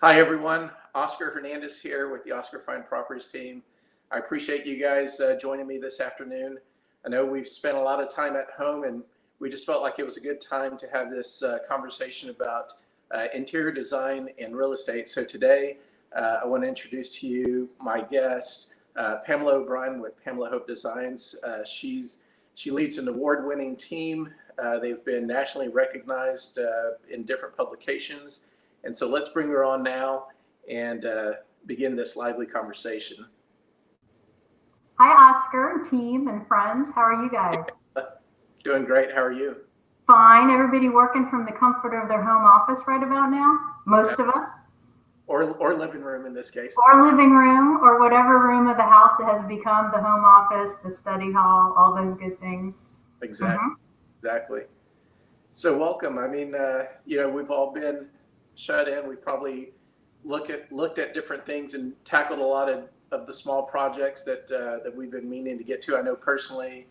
Hi, everyone. Oscar Hernandez here with the Oscar Fine Properties team. I appreciate you guys joining me this afternoon. I know we've spent a lot of time at home, and we just felt like it was a good time to have this conversation about interior design and real estate. So today, I want to introduce to you my guest, Pamela O'Brien with Pamela Hope Designs. She leads an award-winning team. They've been nationally recognized in different publications. And so let's bring her on now and begin this lively conversation. Hi, Oscar, team, and friends. How are you guys? Doing great. How are you? Fine. Everybody working from the comfort of their home office right about now? Most of us? Or living room in this case. Or living room, or whatever room of the house that has become the home office, the study hall, all those good things. Exactly. Exactly. So welcome. I mean, we've all been shut in. We probably looked at different things and tackled a lot of the small projects that we've been meaning to get to. I know personally,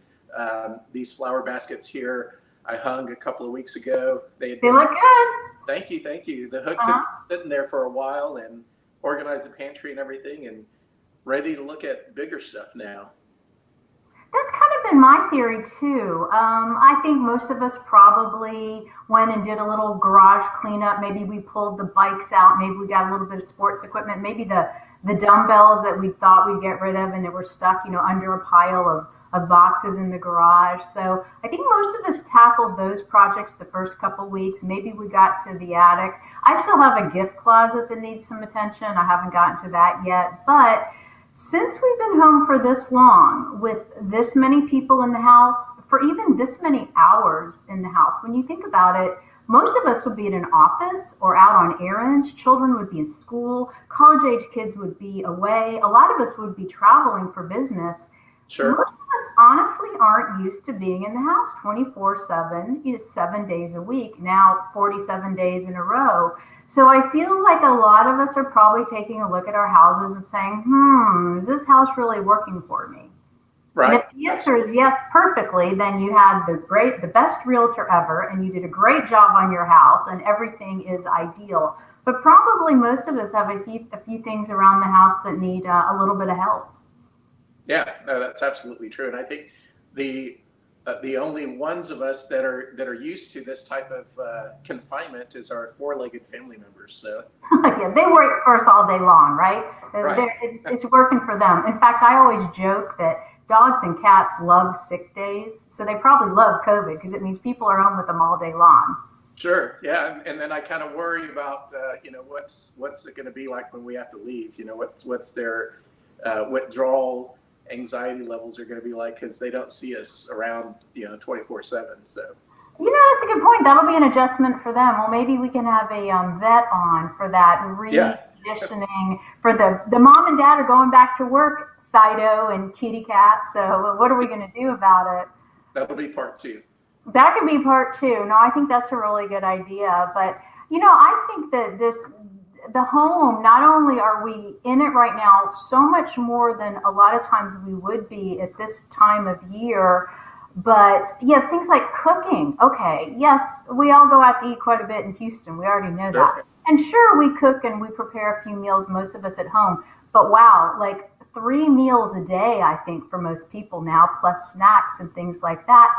these flower baskets here, I hung a couple of weeks ago. They look good. Thank you. The hooks have been sitting there for a while and organized the pantry and everything and ready to look at bigger stuff now. That's kind of been my theory too. I think most of us probably went and did a little garage cleanup. Maybe we pulled the bikes out. Maybe we got a little bit of sports equipment. Maybe the dumbbells that we thought we'd get rid of and that were stuck, under a pile of boxes in the garage. So I think most of us tackled those projects the first couple weeks. Maybe we got to the attic. I still have a gift closet that needs some attention. I haven't gotten to that yet, but since we've been home for this long, with this many people in the house, for even this many hours in the house, when you think about it, most of us would be in an office or out on errands. Children would be in school. College-age kids would be away. A lot of us would be traveling for business. Sure. Most of us honestly aren't used to being in the house 24/7, 7 days a week, now 47 days in a row. So I feel like a lot of us are probably taking a look at our houses and saying, is this house really working for me? Right. And if the answer is yes, perfectly, then you had the best realtor ever, and you did a great job on your house, and everything is ideal. But probably most of us have a few things around the house that need a little bit of help. Yeah, no, that's absolutely true. And I think the only ones of us that are used to this type of confinement is our four-legged family members. So yeah, they work for us all day long, right? Right. It's working for them. In fact, I always joke that dogs and cats love sick days, so they probably love COVID because it means people are home with them all day long. Sure. Yeah, and then I kind of worry about what's it going to be like when we have to leave? What's their withdrawal anxiety levels are going to be like because they don't see us around 24/7. So that's a good point. That'll be an adjustment for them. Well, maybe we can have a vet on for that reconditioning for the mom and dad are going back to work, Fido and kitty cat. So what are we going to do about it? That'll be part two. That could be part two. No, I think that's a really good idea. But I think that the home, not only are we in it right now so much more than a lot of times we would be at this time of year, but things like cooking. Okay, yes, we all go out to eat quite a bit in Houston. We already know that. And sure, we cook and we prepare a few meals, most of us at home. But wow, like 3 meals a day, I think, for most people now, plus snacks and things like that.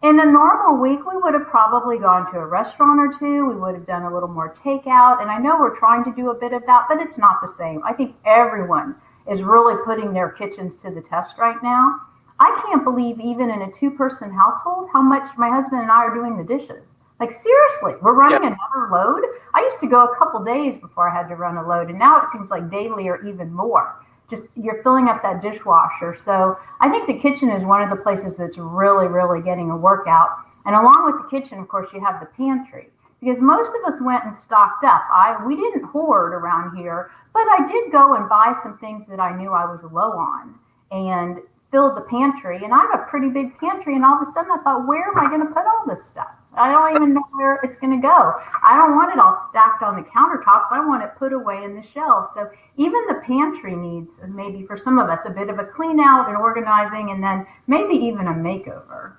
In a normal week, we would have probably gone to a restaurant or two. We would have done a little more takeout. And I know we're trying to do a bit of that, but it's not the same. I think everyone is really putting their kitchens to the test right now. I can't believe even in a 2-person household, how much my husband and I are doing the dishes. Like seriously, we're running another load. I used to go a couple days before I had to run a load. And now it seems like daily or even more. Just you're filling up that dishwasher. So I think the kitchen is one of the places that's really, really getting a workout. And along with the kitchen, of course, you have the pantry because most of us went and stocked up. We didn't hoard around here, but I did go and buy some things that I knew I was low on and filled the pantry. And I have a pretty big pantry. And all of a sudden I thought, where am I going to put all this stuff? I don't even know where it's going to go. I don't want it all stacked on the countertops. I want it put away in the shelves. So even the pantry needs, maybe for some of us, a bit of a clean out and organizing, and then maybe even a makeover.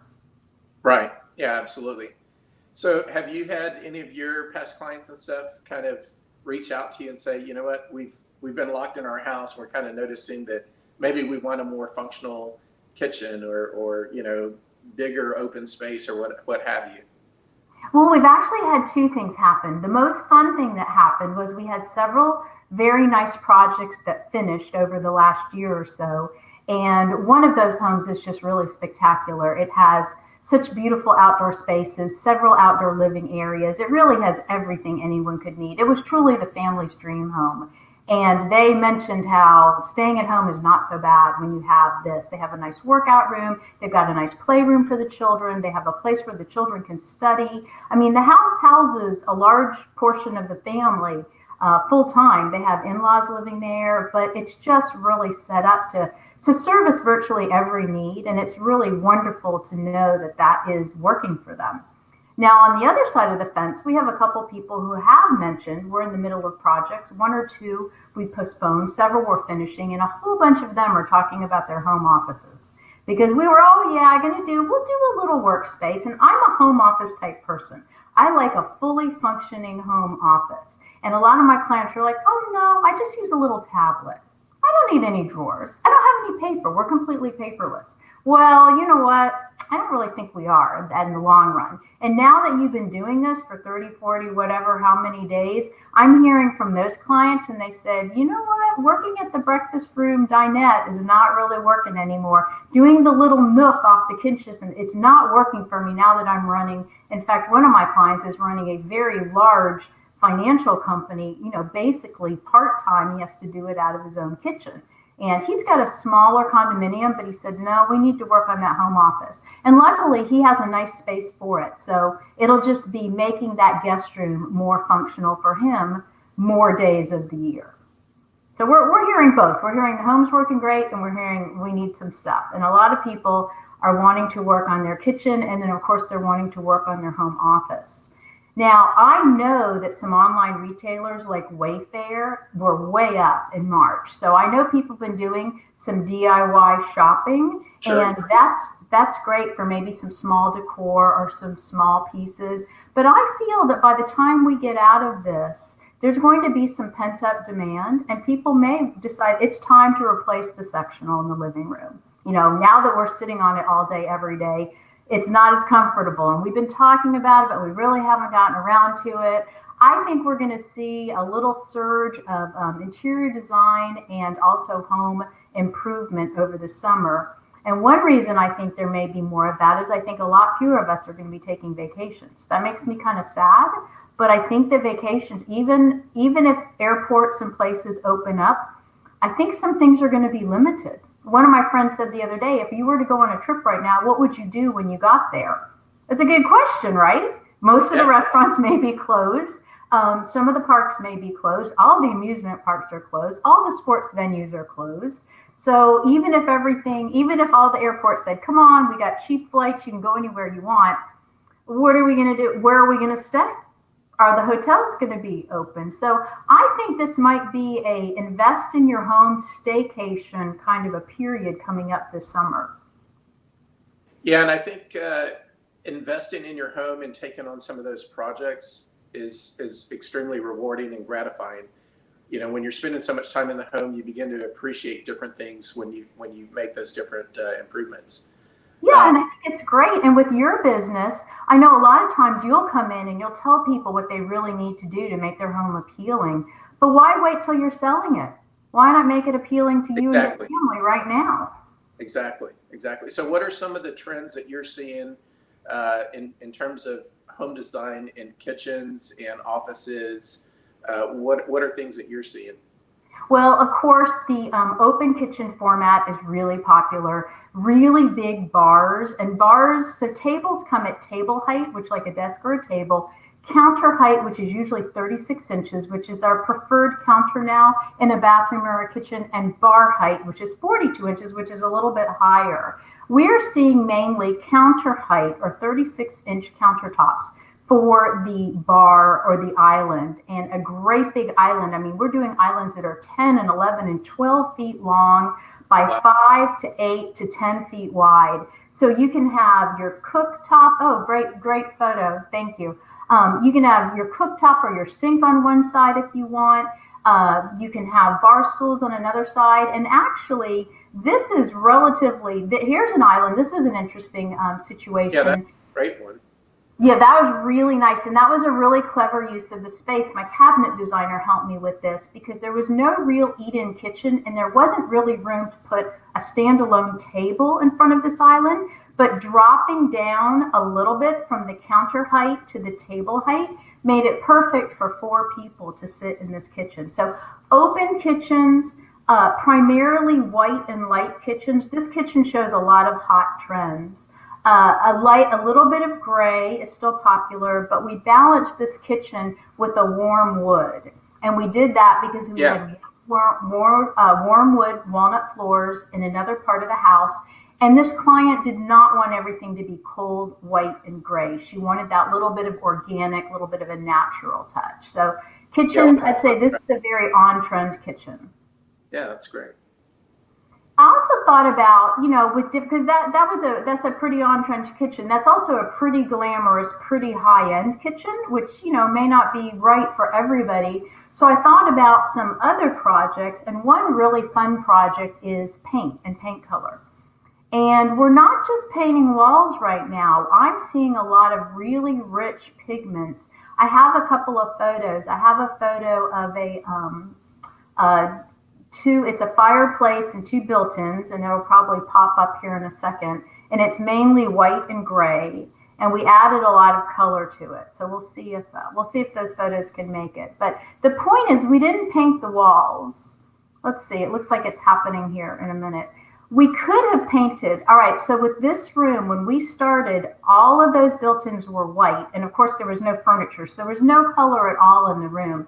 Right. Yeah, absolutely. So have you had any of your past clients and stuff kind of reach out to you and say, you know what, we've been locked in our house. We're kind of noticing that maybe we want a more functional kitchen or bigger open space or what have you? Well, we've actually had two things happen. The most fun thing that happened was we had several very nice projects that finished over the last year or so. And one of those homes is just really spectacular. It has such beautiful outdoor spaces, several outdoor living areas. It really has everything anyone could need. It was truly the family's dream home. And they mentioned how staying at home is not so bad when you have this. They have a nice workout room. They've got a nice playroom for the children. They have a place where the children can study. I mean, the house houses a large portion of the family full time. They have in-laws living there, but it's just really set up to service virtually every need. And it's really wonderful to know that that is working for them. Now, on the other side of the fence, we have a couple people who have mentioned we're in the middle of projects. One or two we postponed, several we're finishing, and a whole bunch of them are talking about their home offices. Because we were, we'll do a little workspace. And I'm a home office type person. I like a fully functioning home office. And a lot of my clients are like, oh no, I just use a little tablet. I don't need any drawers. I don't have any paper. We're completely paperless. Well, you know what? I don't really think we are in the long run. And now that you've been doing this for 30, 40, whatever, how many days, I'm hearing from those clients and they said, you know what? Working at the breakfast room dinette is not really working anymore. Doing the little nook off the kitchen, it's not working for me now that I'm running. In fact, one of my clients is running a very large financial company, basically part-time. He has to do it out of his own kitchen. And he's got a smaller condominium, but he said, no, we need to work on that home office. And luckily, he has a nice space for it. So it'll just be making that guest room more functional for him more days of the year. So we're hearing both. We're hearing the home's working great, and we're hearing we need some stuff. And a lot of people are wanting to work on their kitchen, and then, of course, they're wanting to work on their home office. Now, I know that some online retailers like Wayfair were way up in March. So I know people have been doing some DIY shopping, Sure. and that's great for maybe some small decor or some small pieces. But I feel that by the time we get out of this, there's going to be some pent-up demand, and people may decide it's time to replace the sectional in the living room. Now that we're sitting on it all day, every day, it's not as comfortable, and we've been talking about it, but we really haven't gotten around to it. I think we're going to see a little surge of interior design and also home improvement over the summer. And one reason I think there may be more of that is I think a lot fewer of us are going to be taking vacations. That makes me kind of sad, but I think that vacations, even if airports and places open up, I think some things are going to be limited. One of my friends said the other day, if you were to go on a trip right now, what would you do when you got there? It's a good question, right? Most of the restaurants may be closed. Some of the parks may be closed. All the amusement parks are closed. All the sports venues are closed. So even if all the airports said, come on, we got cheap flights, you can go anywhere you want, what are we going to do? Where are we going to stay? Are the hotels going to be open? So I think this might be a invest in your home staycation kind of a period coming up this summer. Yeah, and I think investing in your home and taking on some of those projects is extremely rewarding and gratifying. When you're spending so much time in the home, you begin to appreciate different things when you make those different improvements. Yeah, and I think it's great. And with your business, I know a lot of times you'll come in and you'll tell people what they really need to do to make their home appealing. But why wait till you're selling it? Why not make it appealing to you and your family right now? Exactly. So what are some of the trends that you're seeing in terms of home design in kitchens and offices? What are things that you're seeing? Well, of course, the open kitchen format is really popular. Really big bars, so tables come at table height, which like a desk or a table, counter height, which is usually 36 inches, which is our preferred counter now in a bathroom or a kitchen, and bar height, which is 42 inches, which is a little bit higher. We're seeing mainly counter height or 36-inch countertops for the bar or the island, and a great big island. I mean, we're doing islands that are 10 and 11 and 12 feet long by 5 to 8 to 10 feet wide. So you can have your cooktop. Oh, great photo. Thank you. You can have your cooktop or your sink on one side if you want. You can have bar stools on another side. And actually, this is relatively, here's an island. This was an interesting situation. Yeah, that's a great one. Yeah, that was really nice. And that was a really clever use of the space. My cabinet designer helped me with this because there was no real eat-in kitchen and there wasn't really room to put a standalone table in front of this island. But dropping down a little bit from the counter height to the table height made it perfect for 4 people to sit in this kitchen. So open kitchens, primarily white and light kitchens. This kitchen shows a lot of hot trends. A little bit of gray is still popular, but we balanced this kitchen with a warm wood. And we did that because we had warm wood walnut floors in another part of the house. And this client did not want everything to be cold, white, and gray. She wanted that little bit of organic, little bit of a natural touch. So kitchen, I'd say this is a very on-trend kitchen. Yeah, that's great. I also thought about, because that's a pretty on-trend kitchen. That's also a pretty glamorous, pretty high-end kitchen, which, may not be right for everybody. So I thought about some other projects, and one really fun project is paint and paint color. And we're not just painting walls right now. I'm seeing a lot of really rich pigments. I have a couple of photos. I have a photo of it's a fireplace and 2 built-ins, and it'll probably pop up here in a second. And it's mainly white and gray, and we added a lot of color to it. So we'll see if those photos can make it. But the point is, we didn't paint the walls. Let's see. It looks like it's happening here in a minute. We could have painted. All right. So with this room, when we started, all of those built-ins were white, and of course there was no furniture, so there was no color at all in the room.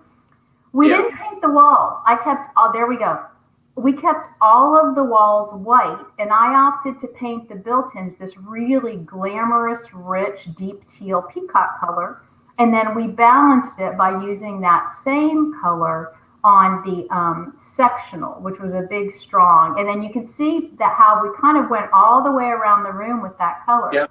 We didn't paint the walls. There we go. We kept all of the walls white, and I opted to paint the built-ins this really glamorous, rich, deep teal peacock color. And then we balanced it by using that same color on the sectional, which was a big, strong. And then you can see that how we kind of went all the way around the room with that color. Yeah.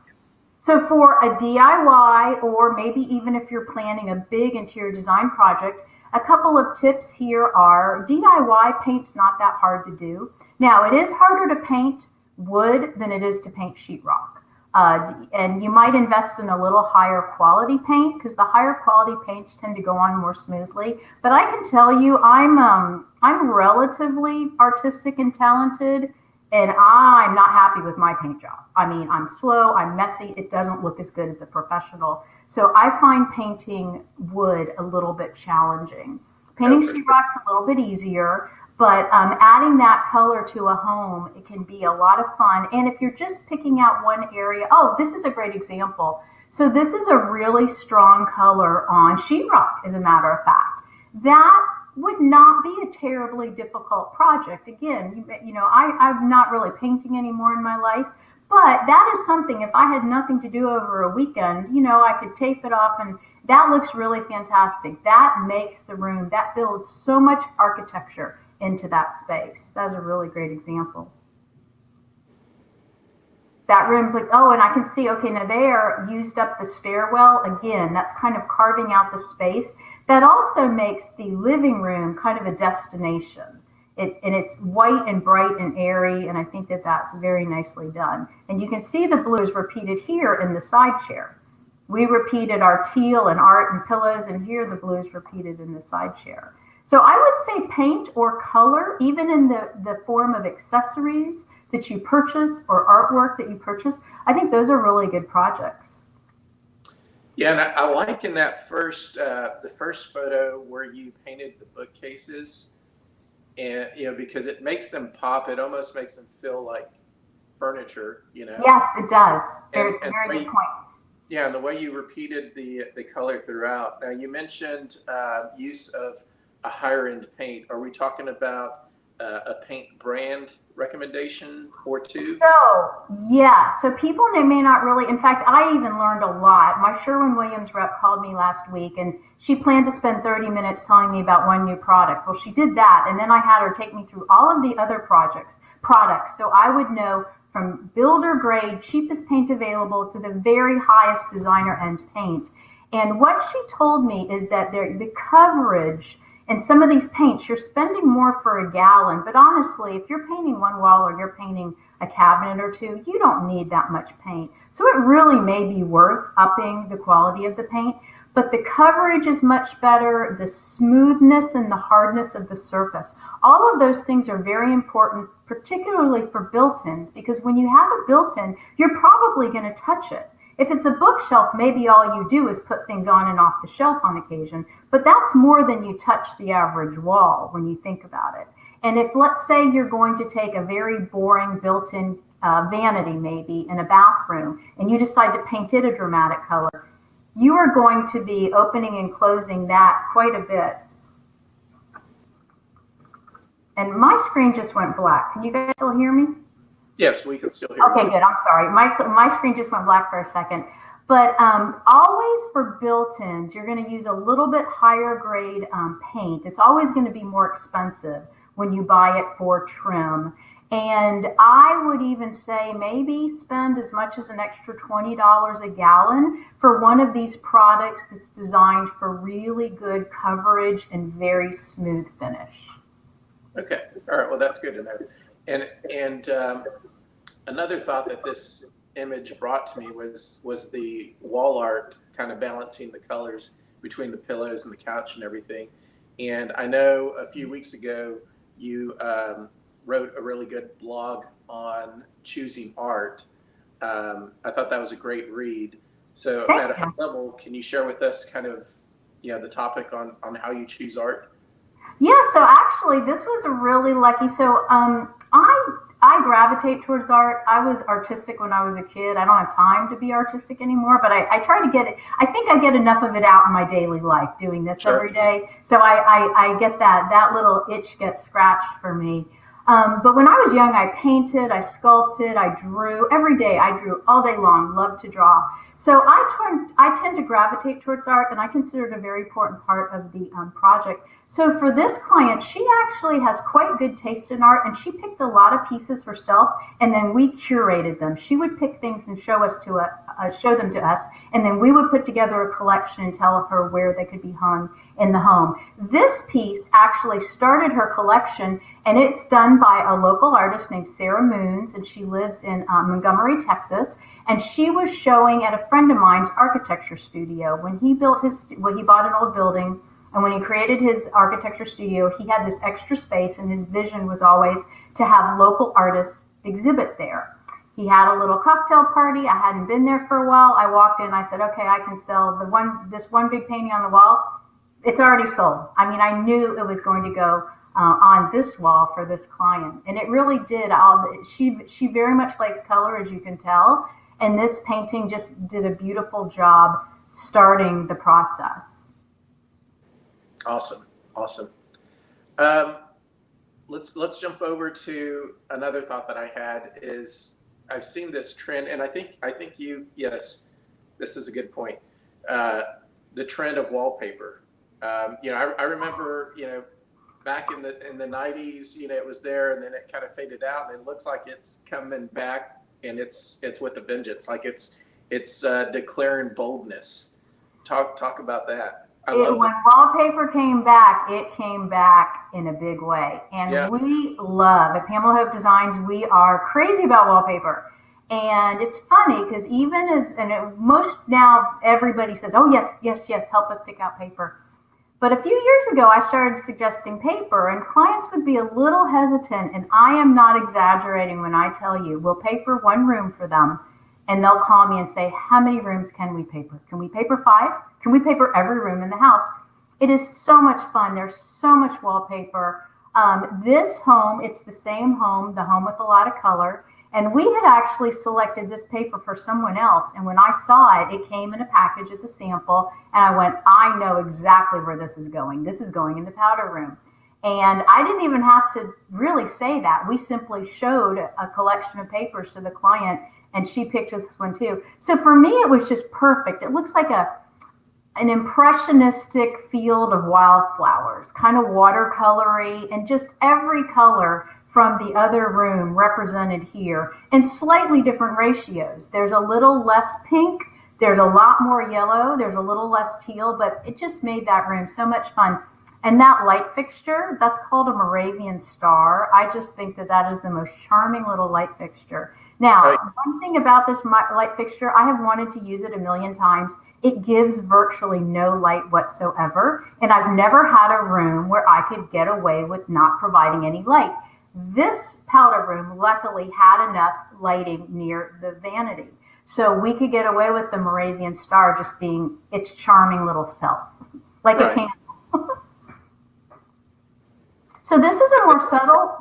So for a DIY, or maybe even if you're planning a big interior design project, a couple of tips here are DIY paint's not that hard to do. Now, it is harder to paint wood than it is to paint sheetrock. And you might invest in a little higher quality paint because the higher quality paints tend to go on more smoothly. But I can tell you, I'm relatively artistic and talented, and I'm not happy with my paint job. I mean, I'm slow, I'm messy, it doesn't look as good as a professional. So I find painting wood a little bit challenging. Painting sheetrock's a little bit easier, but adding that color to a home, it can be a lot of fun. And if you're just picking out one area, this is a great example. So this is a really strong color on sheetrock, as a matter of fact. That would not be a terribly difficult project. Again, I'm not really painting anymore in my life, but that is something, if I had nothing to do over a weekend, I could tape it off, and that looks really fantastic. That makes the room, that builds so much architecture into that space. That's a really great example. That room's like, and I can see, okay, now they are used up the stairwell. Again, that's kind of carving out the space. That also makes the living room kind of a destination. And it's white and bright and airy, and I think that that's very nicely done. And you can see the blues repeated here in the side chair. We repeated our teal and art and pillows, and here the blues repeated in the side chair. So I would say paint or color, even in the form of accessories that you purchase or artwork that you purchase, I think those are really good projects. Yeah, and I like in that the first photo where you painted the bookcases, and because it makes them pop. It almost makes them feel like furniture. Yes, it does. It's a very good point. Yeah, and the way you repeated the color throughout. Now, you mentioned use of a higher end paint. Are we talking about a paint brand recommendation or two? So people may not really, in fact, I even learned a lot. My Sherwin-Williams rep called me last week, and she planned to spend 30 minutes telling me about one new product. Well, she did that, and then I had her take me through all of the other products, so I would know from builder grade, cheapest paint available to the very highest designer end paint. And what she told me is that the coverage and some of these paints, you're spending more for a gallon. But honestly, if you're painting one wall or you're painting a cabinet or two, you don't need that much paint. So it really may be worth upping the quality of the paint. But the coverage is much better, the smoothness and the hardness of the surface. All of those things are very important, particularly for built-ins, because when you have a built-in, you're probably going to touch it. If it's a bookshelf, maybe all you do is put things on and off the shelf on occasion, but that's more than you touch the average wall when you think about it. And if, let's say, you're going to take a very boring built-in vanity maybe in a bathroom, and you decide to paint it a dramatic color, you are going to be opening and closing that quite a bit. And my screen just went black. Can you guys still hear me? Yes, we can still hear Okay, you. good. I'm sorry. My screen just went black for a second. But always for built-ins, you're going to use a little bit higher grade paint. It's always going to be more expensive when you buy it for trim. And I would even say maybe spend as much as an extra $20 a gallon for one of these products that's designed for really good coverage and very smooth finish. Okay. All right. Well, that's good to know. And another thought that this image brought to me was the wall art kind of balancing the colors between the pillows and the couch and everything. And I know a few weeks ago you wrote a really good blog on choosing art. I thought that was a great read. So at a high level, can you share with us kind of the topic on how you choose art? Yeah, so actually this was a really lucky, so I gravitate towards art. I was artistic when I was a kid. I don't have time to be artistic anymore, but I try to get it. I think I get enough of it out in my daily life doing this every day. So I get that little itch gets scratched for me. But when I was young, I painted, I sculpted, I drew every day. I drew all day long, loved to draw. So I tend to gravitate towards art, and I consider it a very important part of the project. So for this client, she actually has quite good taste in art, and she picked a lot of pieces herself, and then we curated them. She would pick things and show them to us, and then we would put together a collection and tell her where they could be hung in the home. This piece actually started her collection, and it's done by a local artist named Sarah Moons, and she lives in Montgomery, Texas. And she was showing at a friend of mine's architecture studio. When he built he bought an old building, and when he created his architecture studio, he had this extra space, and his vision was always to have local artists exhibit there. He had a little cocktail party. I hadn't been there for a while. I walked in, I said, okay, I can sell this one big painting on the wall. It's already sold. I mean, I knew it was going to go on this wall for this client. And it really did. She very much likes color, as you can tell. And this painting just did a beautiful job starting the process. Awesome. Let's jump over to another thought that I had is I've seen this trend, and I think yes, this is a good point. The trend of wallpaper. I remember back in the 90s, it was there, and then it kind of faded out, and it looks like it's coming back. And it's with a vengeance, like it's declaring boldness. Talk about that. When wallpaper came back, it came back in a big way. And we love at Pamela Hope Designs. We are crazy about wallpaper. And it's funny because most now everybody says, oh yes, help us pick out paper. But a few years ago, I started suggesting paper, and clients would be a little hesitant, and I am not exaggerating when I tell you, we'll paper one room for them, and they'll call me and say, how many rooms can we paper? Can we paper 5? Can we paper every room in the house? It is so much fun. There's so much wallpaper. This home, it's the same home, the home with a lot of color. And we had actually selected this paper for someone else. And when I saw it, it came in a package as a sample. And I went, I know exactly where this is going. This is going in the powder room. And I didn't even have to really say that. We simply showed a collection of papers to the client, and she picked this one too. So for me, it was just perfect. It looks like an impressionistic field of wildflowers, kind of watercolory, and just every color from the other room represented here in slightly different ratios. There's a little less pink, There's a lot more yellow. There's a little less teal, but it just made that room so much fun. And that light fixture, that's called a Moravian star. I just think that that is the most charming little light fixture. Now, Right. one thing about this light fixture, I have wanted to use it a million times. It gives virtually no light whatsoever. And I've never had a room where I could get away with not providing any light. This powder room luckily had enough lighting near the vanity. So we could get away with the Moravian star just being its charming little self, like a Right. candle. So this is a more subtle,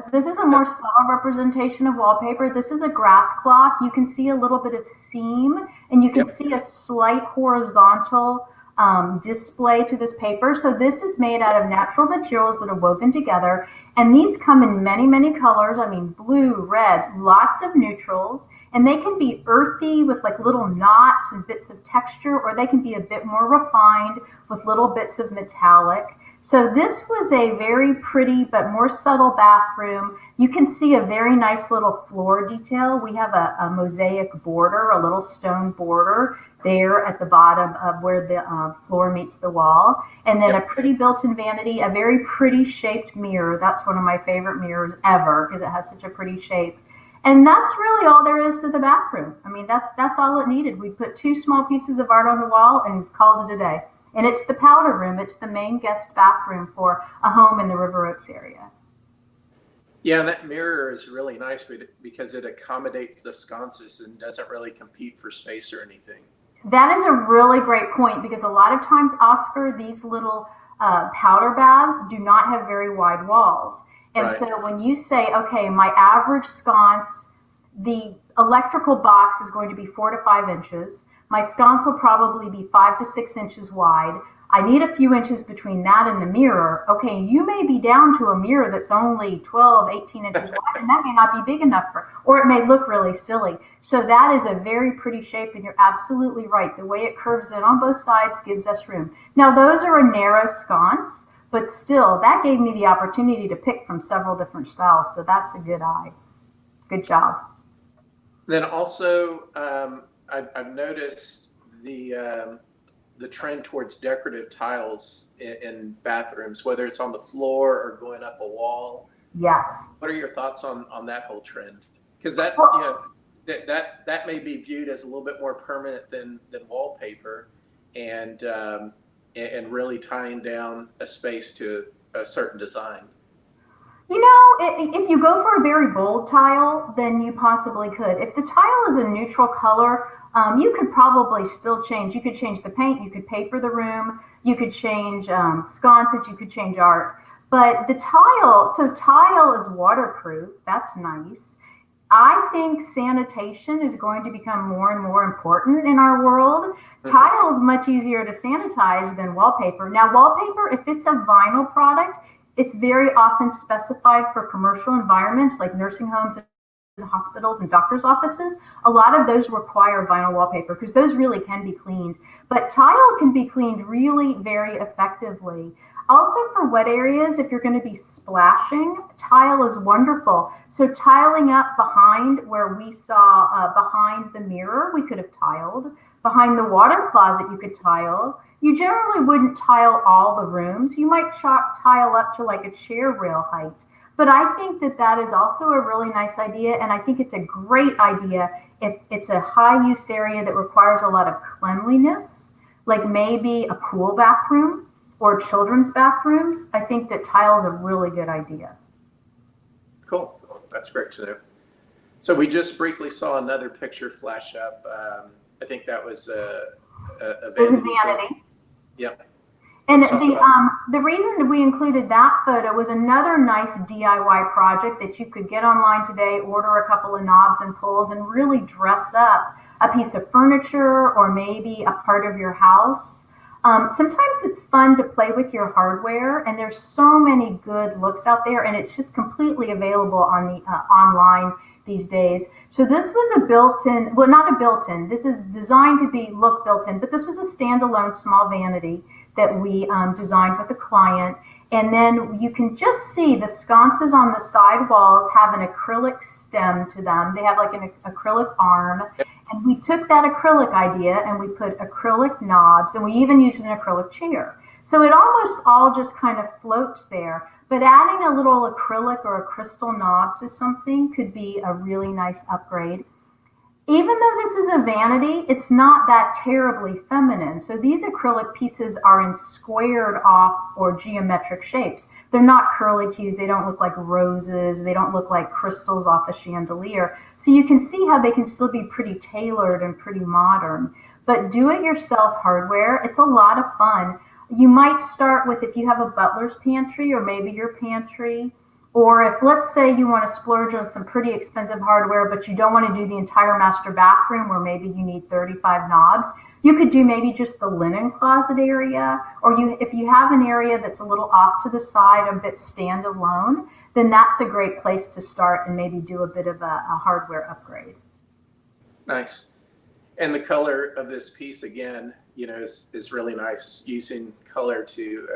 representation of wallpaper. This is a grass cloth. You can see a little bit of seam, and you can Yep. see a slight horizontal display to this paper. So this is made out of natural materials that are woven together. And these come in many, many colors. I mean, blue, red, lots of neutrals. And they can be earthy with like little knots and bits of texture, or they can be a bit more refined with little bits of metallic. So this was a very pretty but more subtle bathroom. You can see a very nice little floor detail. We have a mosaic border, a little stone border there at the bottom of where the floor meets the wall. And then a pretty built-in vanity, a very pretty shaped mirror. That's one of my favorite mirrors ever because it has such a pretty shape. And that's really all there is to the bathroom. I mean, that's all it needed. We put 2 small pieces of art on the wall and called it a day. And it's the powder room. It's the main guest bathroom for a home in the River Oaks area. Yeah, and that mirror is really nice because it accommodates the sconces and doesn't really compete for space or anything. That is a really great point because a lot of times, Oscar, these little powder baths do not have very wide walls. And Right. so when you say, okay, my average sconce, the electrical box is going to be 4 to 5 inches. My sconce will probably be 5 to 6 inches wide. I need a few inches between that and the mirror. Okay, you may be down to a mirror that's only 12, 18 inches wide, and that may not be big enough or it may look really silly. So that is a very pretty shape, and you're absolutely right. The way it curves in on both sides gives us room. Now, those are a narrow sconce, but still, that gave me the opportunity to pick from several different styles. So that's a good eye. Good job. Then also, I've noticed the trend towards decorative tiles in bathrooms, whether it's on the floor or going up a wall. Yes. What are your thoughts on that whole trend? Because that that may be viewed as a little bit more permanent than wallpaper, and really tying down a space to a certain design. You know, if you go for a very bold tile, then you possibly could. If the tile is a neutral color, you could probably still change. You could change the paint, you could paper the room, you could change sconces, you could change art. But the tile is waterproof. That's nice. I think sanitation is going to become more and more important in our world. Tile is much easier to sanitize than wallpaper. Now, wallpaper, if it's a vinyl product, it's very often specified for commercial environments like nursing homes and hospitals and doctors' offices. A lot of those require vinyl wallpaper because those really can be cleaned. But tile can be cleaned really very effectively. Also for wet areas, if you're going to be splashing, tile is wonderful. So tiling up behind where we saw behind the mirror, we could have tiled. Behind the water closet, you could tile. You generally wouldn't tile all the rooms. You might tile up to like a chair rail height. But I think that that is also a really nice idea. And I think it's a great idea if it's a high use area that requires a lot of cleanliness, like maybe a pool bathroom or children's bathrooms. I think that tile is a really good idea. Cool. That's great to know. So we just briefly saw another picture flash up. I think that was a vanity. Yep. And the reason that we included that photo was another nice DIY project that you could get online today, order a couple of knobs and pulls, and really dress up a piece of furniture or maybe a part of your house. Sometimes it's fun to play with your hardware, and there's so many good looks out there, and it's just completely available on the online these days. So this was a built-in, well, not a built-in. This is designed to look built-in, but this was a standalone small vanity that we designed with a client. And then you can just see the sconces on the side walls have an acrylic stem to them. They have like an acrylic arm. And we took that acrylic idea and we put acrylic knobs, and we even used an acrylic chair. So it almost all just kind of floats there. But adding a little acrylic or a crystal knob to something could be a really nice upgrade. Even though this is a vanity, it's not that terribly feminine. So these acrylic pieces are in squared off or geometric shapes. They're not curlicues. They don't look like roses. They don't look like crystals off a chandelier. So you can see how they can still be pretty tailored and pretty modern. But do-it-yourself hardware, it's a lot of fun. You might start with, if you have a butler's pantry or maybe your pantry, or if, let's say, you want to splurge on some pretty expensive hardware, but you don't want to do the entire master bathroom where maybe you need 35 knobs, you could do maybe just the linen closet area, or if you have an area that's a little off to the side, a bit standalone, then that's a great place to start and maybe do a bit of a hardware upgrade. Nice. And the color of this piece, again, is really nice, using color to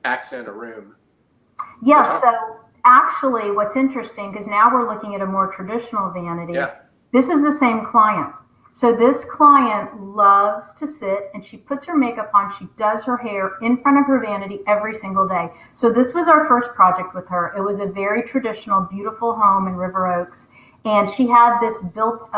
accent a room. Yeah, so actually what's interesting, because now we're looking at a more traditional vanity, this is the same client. So this client loves to sit and she puts her makeup on, she does her hair in front of her vanity every single day. So this was our first project with her. It was a very traditional, beautiful home in River Oaks. And she had this built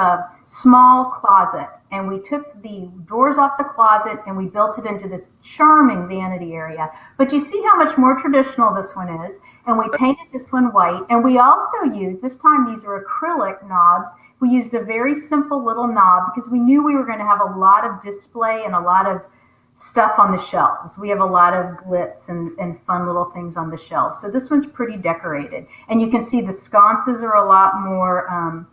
small closet, and we took the doors off the closet and we built it into this charming vanity area. But you see how much more traditional this one is. And we painted this one white. And we also used, this time these are acrylic knobs. We used a very simple little knob because we knew we were going to have a lot of display and a lot of stuff on the shelves. We have a lot of glitz and fun little things on the shelves. So this one's pretty decorated. And you can see the sconces are a lot more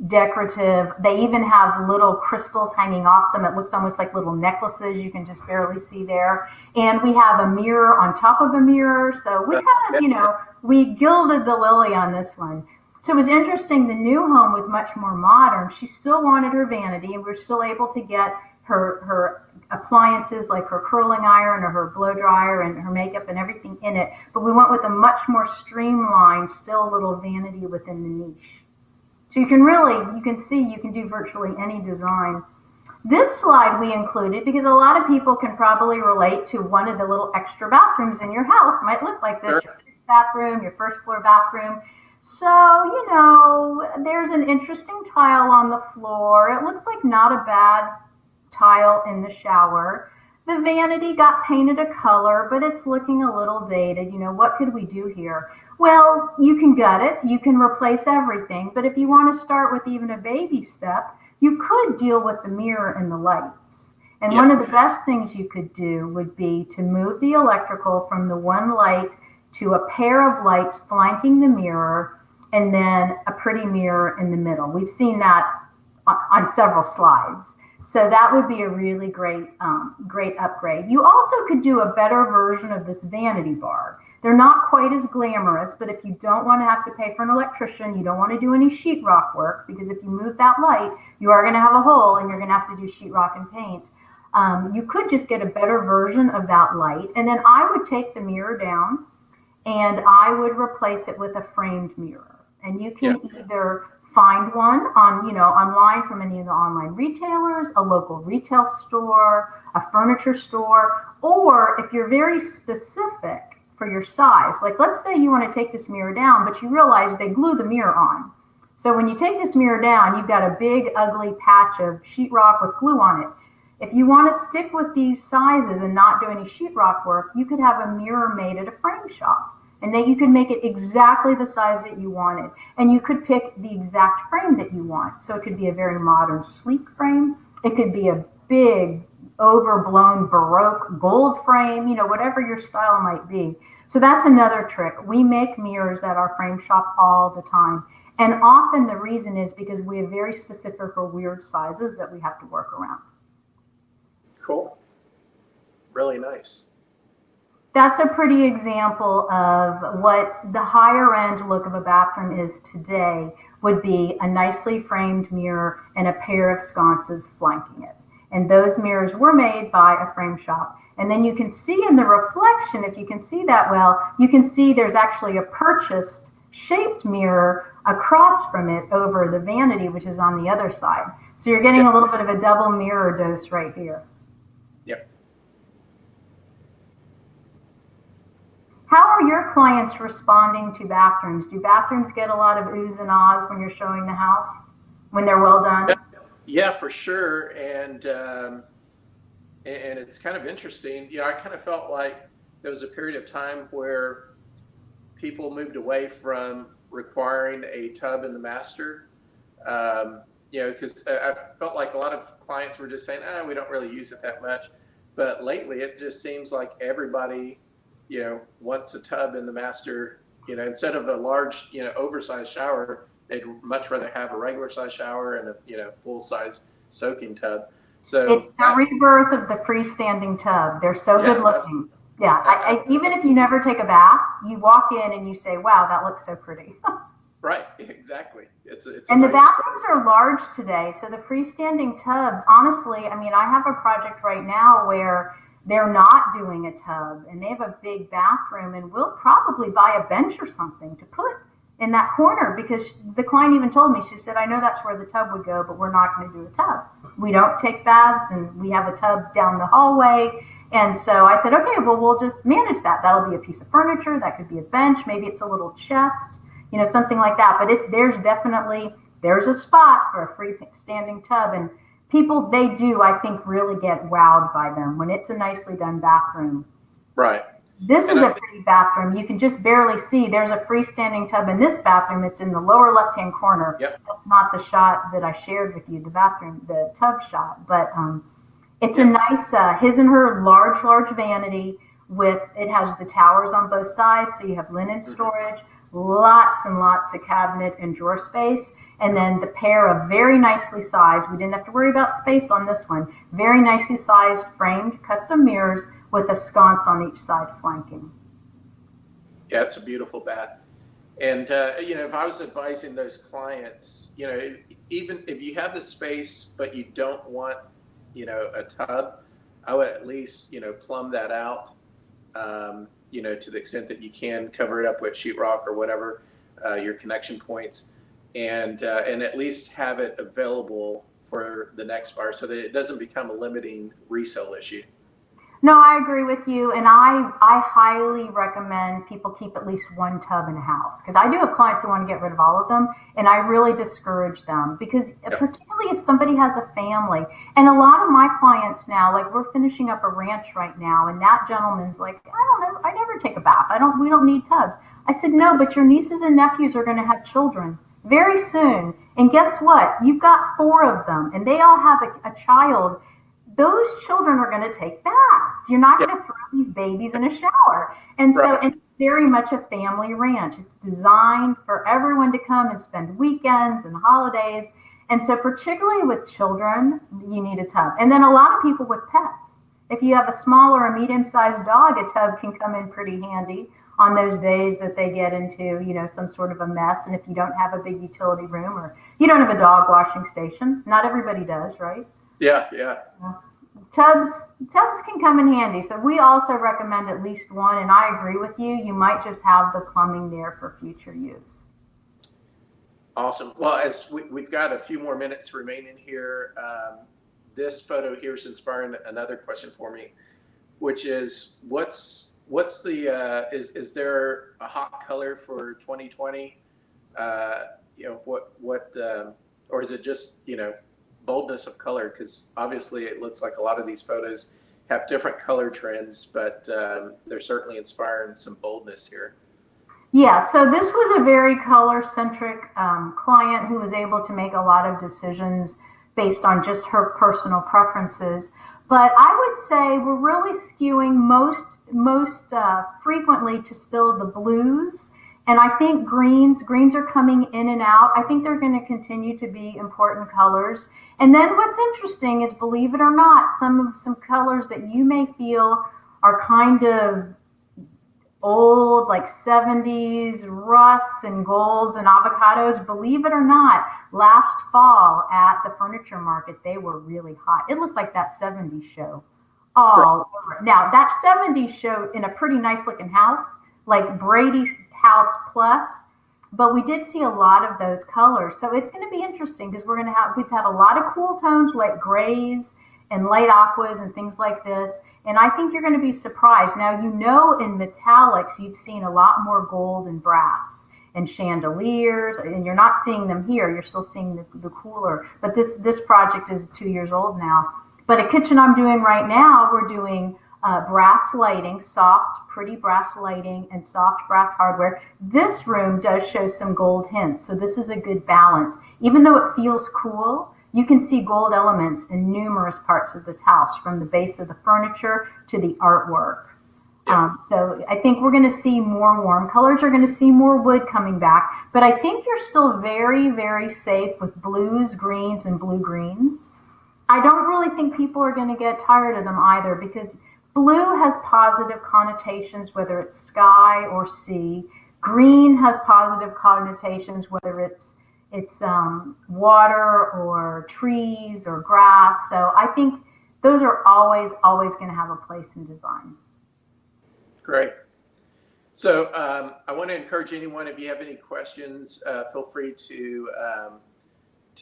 decorative. They even have little crystals hanging off them. It looks almost like little necklaces you can just barely see there. And we have a mirror on top of a mirror. So we kind of, we gilded the lily on this one. So it was interesting. The new home was much more modern. She still wanted her vanity, and we were still able to get her appliances like her curling iron or her blow dryer and her makeup and everything in it. But we went with a much more streamlined, still little vanity within the niche. So you can see you can do virtually any design. This slide we included because a lot of people can probably relate to one of the little extra bathrooms in your house. It might look like this, your bathroom, your first floor bathroom. So, there's an interesting tile on the floor. It looks like not a bad tile in the shower. The vanity got painted a color, but it's looking a little dated. What could we do here? Well, you can gut it. You can replace everything. But if you want to start with even a baby step, you could deal with the mirror and the lights. And one of the best things you could do would be to move the electrical from the one light to a pair of lights flanking the mirror, and then a pretty mirror in the middle. We've seen that on several slides. So that would be a really great upgrade. You also could do a better version of this vanity bar. They're not quite as glamorous, but if you don't want to have to pay for an electrician, you don't want to do any sheetrock work, because if you move that light, you are going to have a hole and you're going to have to do sheetrock and paint. You could just get a better version of that light. And then I would take the mirror down and I would replace it with a framed mirror. And you can either find one online from any of the online retailers, a local retail store, a furniture store, or if you're very specific for your size, like let's say you want to take this mirror down, but you realize they glue the mirror on. So when you take this mirror down, you've got a big ugly patch of sheetrock with glue on it. If you want to stick with these sizes and not do any sheetrock work, you could have a mirror made at a frame shop. And then you could make it exactly the size that you wanted. And you could pick the exact frame that you want. So it could be a very modern, sleek frame. It could be a big, overblown, Baroque gold frame, whatever your style might be. So that's another trick. We make mirrors at our frame shop all the time. And often the reason is because we have very specific or weird sizes that we have to work around. Cool. Really nice. That's a pretty example of what the higher end look of a bathroom is today. Would be a nicely framed mirror and a pair of sconces flanking it. And those mirrors were made by a frame shop. And then you can see in the reflection, if you can see that well, you can see there's actually a purchased shaped mirror across from it over the vanity, which is on the other side. So you're getting a little bit of a double mirror dose right here. Yep. How are your clients responding to bathrooms? Do bathrooms get a lot of oohs and ahs when you're showing the house, when they're well done? Yeah, for sure. And it's kind of interesting. You know, I kind of felt like there was a period of time where people moved away from requiring a tub in the master. You know, because I felt like a lot of clients were just saying, we don't really use it that much. But lately, it just seems like everybody, you know, wants a tub in the master. You know, instead of a large, you know, oversized shower, they'd much rather have a regular size shower and a, you know, full size soaking tub. So it's the rebirth of the freestanding tub. They're so good looking. Yeah, even if you never take a bath, you walk in and you say, "Wow, that looks so pretty." Right, exactly. It's and the bathrooms are large today, so the freestanding tubs. Honestly, I mean, I have a project right now where they're not doing a tub, and they have a big bathroom, and we'll probably buy a bench or something to put in that corner, because the client even told me, she said, "I know that's where the tub would go, but we're not going to do a tub. We don't take baths, and we have a tub down the hallway." And so I said, "Okay, well, we'll just manage that. That'll be a piece of furniture. That could be a bench. Maybe it's a little chest, you know, something like that." But there's a spot for a freestanding tub, and people, they do, I think, really get wowed by them when it's a nicely done bathroom. Right. This is a pretty bathroom. You can just barely see. There's a freestanding tub in this bathroom. It's in the lower left-hand corner. Yep. That's not the shot that I shared with you, the tub shot. But it's a nice, his and her large vanity it has the towers on both sides. So you have linen storage, lots and lots of cabinet and drawer space. And then the pair of very nicely sized, we didn't have to worry about space on this one, very nicely sized framed custom mirrors with a sconce on each side flanking. Yeah, it's a beautiful bath. And, you know, if I was advising those clients, you know, even if you have the space, but you don't want, you know, a tub, I would at least, you know, plumb that out, you know, to the extent that you can, cover it up with sheetrock or whatever, your connection points, and at least have it available for the next buyer so that it doesn't become a limiting resale issue. No, I agree with you. And I highly recommend people keep at least one tub in a house, because I do have clients who want to get rid of all of them. And I really discourage them, because particularly if somebody has a family, and a lot of my clients now, like we're finishing up a ranch right now, and that gentleman's like, I never take a bath. We don't need tubs. I said, no, but your nieces and nephews are going to have children very soon. And guess what? You've got 4 of them, and they all have a child. Those children are going to take baths. You're not going to throw these babies in a shower. And so it's very much a family ranch. It's designed for everyone to come and spend weekends and holidays. And so particularly with children, you need a tub. And then a lot of people with pets. If you have a small or a medium-sized dog, a tub can come in pretty handy on those days that they get into, you know, some sort of a mess. And if you don't have a big utility room, or you don't have a dog washing station, not everybody does, right? Yeah. Tubs can come in handy. So we also recommend at least one, and I agree with you. You might just have the plumbing there for future use. Awesome. Well, as we've got a few more minutes remaining here, this photo here is inspiring another question for me, which is what's the is there a hot color for 2020? You know, what or is it just, you know, boldness of color? Because obviously it looks like a lot of these photos have different color trends, but they're certainly inspiring some boldness here. Yeah, so this was a very color-centric client who was able to make a lot of decisions based on just her personal preferences. But I would say we're really skewing most frequently to still the blues. And I think greens are coming in and out. I think they're going to continue to be important colors. And then what's interesting is, believe it or not, some colors that you may feel are kind of old, like 70s rusts and golds and avocados. Believe it or not, last fall at the furniture market, they were really hot. It looked like that 70s show all over. Now, that 70s show in a pretty nice looking house, like Brady's House Plus, but we did see a lot of those colors. So it's going to be interesting because we've had a lot of cool tones like grays and light aquas and things like this. And I think you're going to be surprised. Now, in metallics, you've seen a lot more gold and brass and chandeliers, and you're not seeing them here. You're still seeing the cooler. But this project is 2 years old now. But a kitchen I'm doing right now, we're doing brass lighting, soft, pretty brass lighting, and soft brass hardware. This room does show some gold hints, so this is a good balance. Even though it feels cool, you can see gold elements in numerous parts of this house, from the base of the furniture to the artwork. Yeah. So I think we're going to see more warm colors. You're going to see more wood coming back, but I think you're still very, very safe with blues, greens, and blue greens. I don't really think people are going to get tired of them either, because blue has positive connotations, whether it's sky or sea. Green has positive connotations, whether it's water or trees or grass. So I think those are always going to have a place in design. Great. So I want to encourage anyone, if you have any questions, feel free to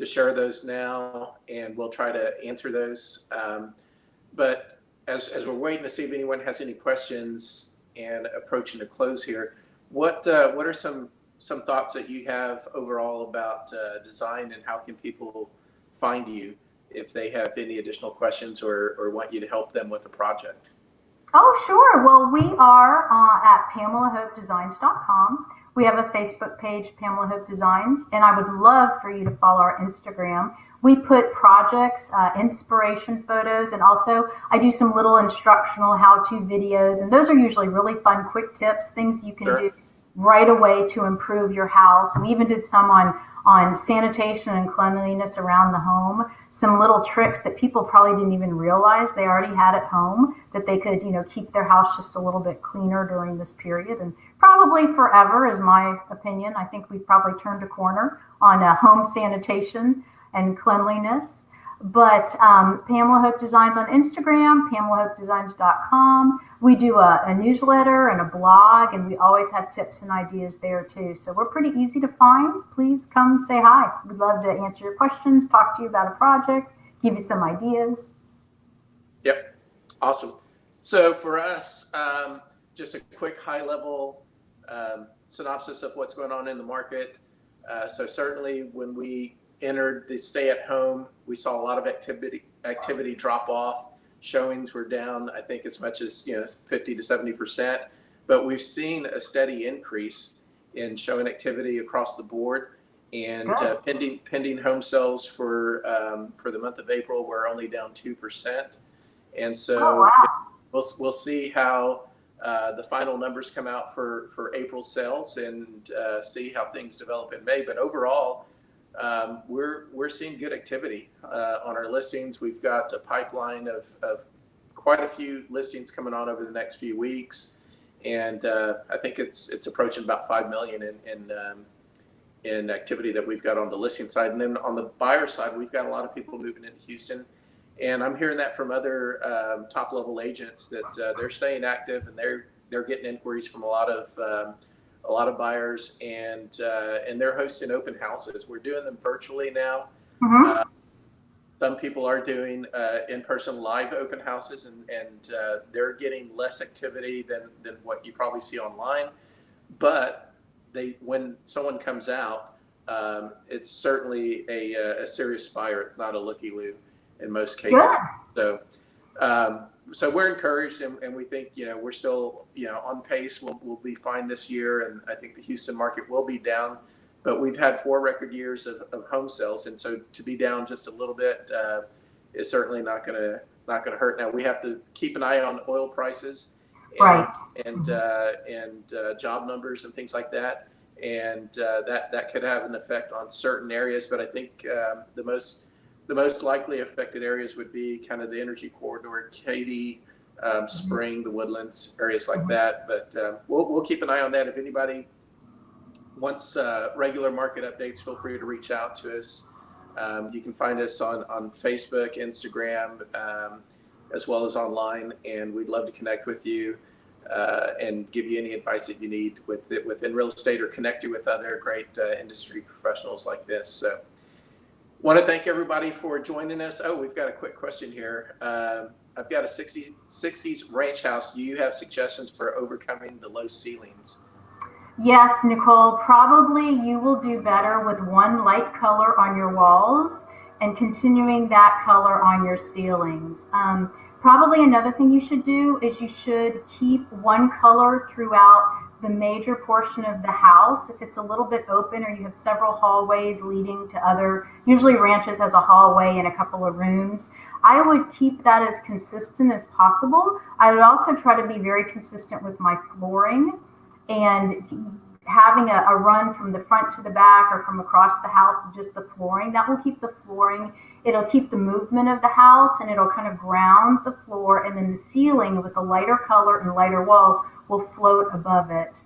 share those now, and we'll try to answer those. But as we're waiting to see if anyone has any questions and approaching the close here, what are some thoughts that you have overall about design, and how can people find you if they have any additional questions or want you to help them with the project? Oh, sure. Well, we are at PamelaHopeDesigns.com. We have a Facebook page, Pamela Hope Designs, and I would love for you to follow our Instagram. We put projects, inspiration photos, and also I do some little instructional how-to videos, and those are usually really fun, quick tips, things you can do right away to improve your house. And we even did some on sanitation and cleanliness around the home, some little tricks that people probably didn't even realize they already had at home, that they could, keep their house just a little bit cleaner during this period, and probably forever, is my opinion. I think we've probably turned a corner on home sanitation and cleanliness. But Pamela Hope Designs on Instagram, PamelaHopeDesigns.com. We do a newsletter and a blog, and we always have tips and ideas there too. So we're pretty easy to find. Please come say hi. We'd love to answer your questions, talk to you about a project, give you some ideas. Yep. Awesome. So for us, just a quick high-level synopsis of what's going on in the market. So certainly when we entered the stay-at-home, we saw a lot of activity drop off. Showings were down, I think, as much as 50 to 70%. But we've seen a steady increase in showing activity across the board. And pending home sales for the month of April were only down 2%. And so we'll see how the final numbers come out for April sales, and see how things develop in May. But overall, we're seeing good activity on our listings. We've got a pipeline of quite a few listings coming on over the next few weeks, and I think it's approaching about 5 million in activity that we've got on the listing side. And then on the buyer side, we've got a lot of people moving into Houston, and I'm hearing that from other top level agents that they're staying active, and they're getting inquiries from a lot of buyers, and they're hosting open houses. We're doing them virtually now. Mm-hmm. Some people are doing in-person live open houses, and they're getting less activity than what you probably see online. But when someone comes out, it's certainly a serious buyer. It's not a looky-loo in most cases. Yeah. So we're encouraged, and we think we're still on pace. We'll be fine this year, and I think the Houston market will be down, but we've had 4 record years of home sales, and so to be down just a little bit is certainly not going to hurt. Now we have to keep an eye on oil prices, and job numbers and things like that, and that could have an effect on certain areas. But I think the most likely affected areas would be kind of the energy corridor, Katy, Spring, the Woodlands, areas like that. But we'll keep an eye on that. If anybody wants regular market updates, feel free to reach out to us. You can find us on Facebook, Instagram, as well as online, and we'd love to connect with you. and give you any advice that you need within real estate or connect you with other great industry professionals like this. So want to thank everybody for joining us. Oh, we've got a quick question here. I've got a 60s ranch house. Do you have suggestions for overcoming the low ceilings? Yes, Nicole, probably you will do better with one light color on your walls and continuing that color on your ceilings. Probably another thing you should do is you should keep one color throughout the major portion of the house. If it's a little bit open or you have several hallways leading to other, usually ranches has a hallway and a couple of rooms, I would keep that as consistent as possible. I would also try to be very consistent with my flooring and having a run from the front to the back or from across the house, just the flooring. That will keep the flooring, it'll keep the movement of the house, and it'll kind of ground the floor, and then the ceiling with a lighter color and lighter walls will float above it.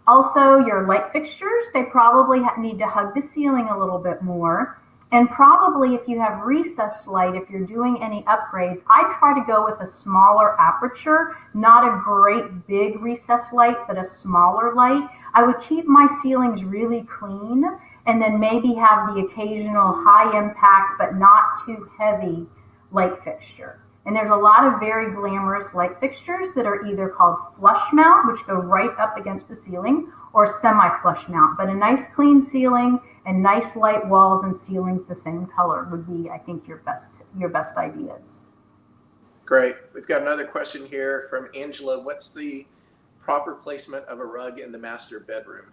Also, your light fixtures, they probably need to hug the ceiling a little bit more. And probably if you have recessed light, if you're doing any upgrades, I try to go with a smaller aperture, not a great big recessed light, but a smaller light. I would keep my ceilings really clean and then maybe have the occasional high impact, but not too heavy light fixture. And there's a lot of very glamorous light fixtures that are either called flush mount, which go right up against the ceiling, or semi-flush mount. But a nice clean ceiling and nice light walls and ceilings the same color would be, I think, your best ideas. Great. We've got another question here from Angela. What's the proper placement of a rug in the master bedroom?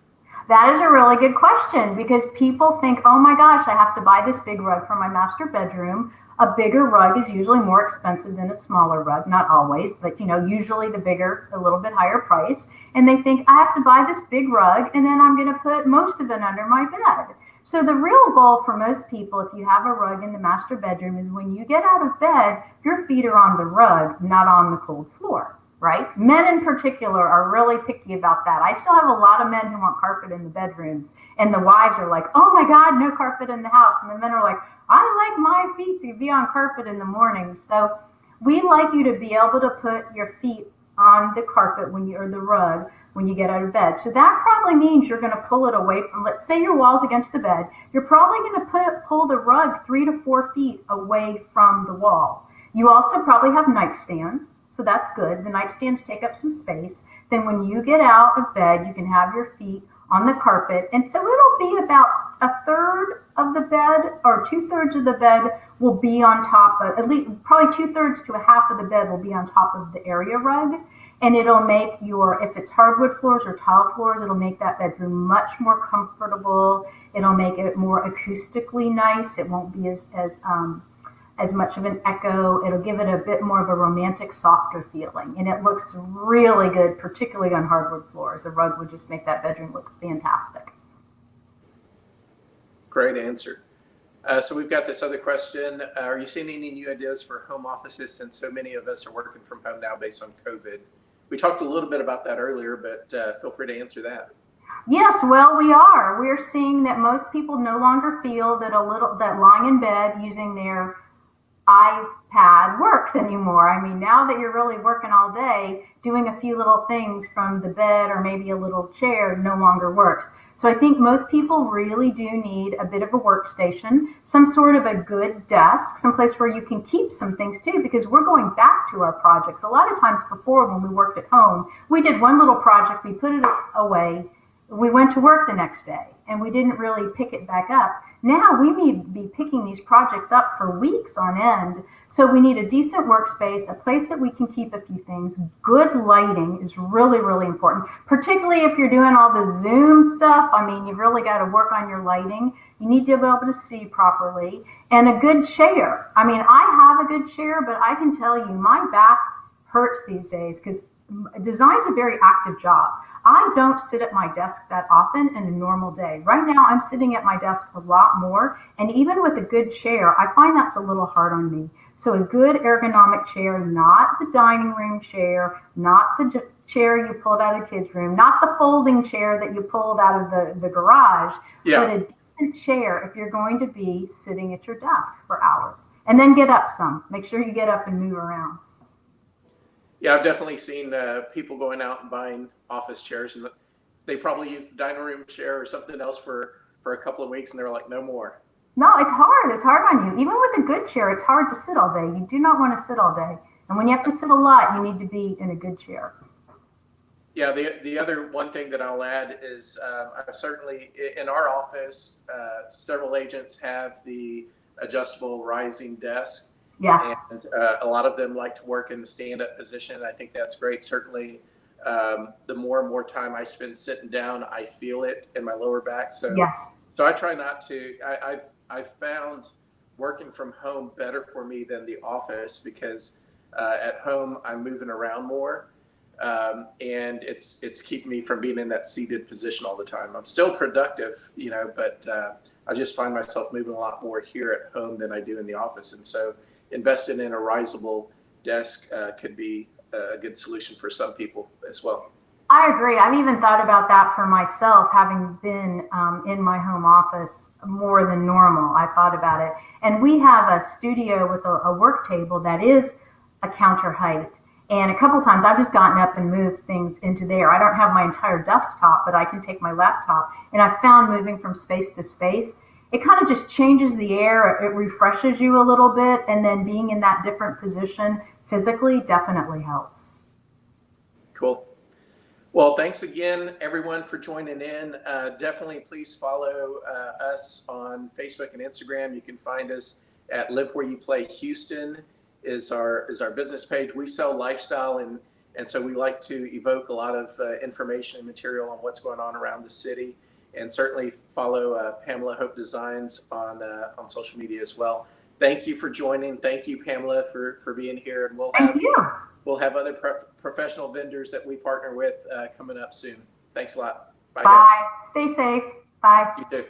That is a really good question, because people think, oh my gosh, I have to buy this big rug for my master bedroom. A bigger rug is usually more expensive than a smaller rug, not always, but usually the bigger, a little bit higher price. And they think, I have to buy this big rug and then I'm going to put most of it under my bed. So the real goal for most people, if you have a rug in the master bedroom, is when you get out of bed, your feet are on the rug, not on the cold floor, right? Men in particular are really picky about that. I still have a lot of men who want carpet in the bedrooms, and the wives are like, oh my God, no carpet in the house. And the men are like, I like my feet to be on carpet in the morning. So we like you to be able to put your feet on the carpet or the rug when you get out of bed. So that probably means you're going to pull it away from, let's say your wall's against the bed. You're probably going to pull the rug 3 to 4 feet away from the wall. You also probably have nightstands. So that's good. The nightstands take up some space. Then when you get out of bed, you can have your feet on the carpet. And so it'll be about a third of the bed, or 2/3 of the bed will be on top of, at least probably 2/3 to a half of the bed will be on top of the area rug. And it'll make if it's hardwood floors or tile floors, it'll make that bedroom much more comfortable. It'll make it more acoustically nice. It won't be as much of an echo. It'll give it a bit more of a romantic, softer feeling. And it looks really good, particularly on hardwood floors. A rug would just make that bedroom look fantastic. Great answer. So we've got this other question. Are you seeing any new ideas for home offices, since so many of us are working from home now based on COVID? We talked a little bit about that earlier, but feel free to answer that. Yes, well, we are. We're seeing that most people no longer feel that lying in bed using their iPad works anymore. I mean, now that you're really working all day, doing a few little things from the bed or maybe a little chair no longer works. So I think most people really do need a bit of a workstation, some sort of a good desk, someplace where you can keep some things too, because we're going back to our projects. A lot of times before, when we worked at home, we did one little project, we put it away, we went to work the next day, and we didn't really pick it back up. Now we may be picking these projects up for weeks on end. So we need a decent workspace, a place that we can keep a few things. Good lighting is really, really important, particularly if you're doing all the Zoom stuff. I mean, you've really got to work on your lighting. You need to be able to see properly, and a good chair. I mean, I have a good chair, but I can tell you my back hurts these days because design's a very active job. I don't sit at my desk that often in a normal day. Right now, I'm sitting at my desk a lot more. And even with a good chair, I find that's a little hard on me. So a good ergonomic chair, not the dining room chair, not the chair you pulled out of kids' room, not the folding chair that you pulled out of the garage, but a decent chair if you're going to be sitting at your desk for hours. And then get up some. Make sure you get up and move around. Yeah, I've definitely seen people going out and buying office chairs, and they probably use the dining room chair or something else for a couple of weeks, and they're like, no more. No, it's hard. It's hard on you. Even with a good chair, it's hard to sit all day. You do not want to sit all day. And when you have to sit a lot, you need to be in a good chair. Yeah, the other one thing that I'll add is I certainly in our office, several agents have the adjustable rising desk, Yes. and a lot of them like to work in the stand-up position. I think that's great. Certainly, the more and more time I spend sitting down, I feel it in my lower back. Yes. So I try not to. I've found working from home better for me than the office because at home I'm moving around more, and it's keeping me from being in that seated position all the time. I'm still productive, but I just find myself moving a lot more here at home than I do in the office. And so investing in a risable desk could be a good solution for some people as well. I agree. I've even thought about that for myself, having been in my home office more than normal. I thought about it. And we have a studio with a work table that is a counter height. And a couple times I've just gotten up and moved things into there. I don't have my entire desktop, but I can take my laptop. And I've found moving from space to space, it kind of just changes the air. It refreshes you a little bit. And then being in that different position physically definitely helps. Cool. Well, thanks again, everyone, for joining in. Definitely please follow us on Facebook and Instagram. You can find us at Live Where You Play Houston is our business page. We sell lifestyle, and so we like to evoke a lot of information and material on what's going on around the city. And certainly follow Pamela Hope Designs on social media as well. Thank you for joining. Thank you, Pamela, for being here. And Thank you. We'll have other professional vendors that we partner with coming up soon. Thanks a lot. Bye, Bye. guys. Stay safe. Bye. You too.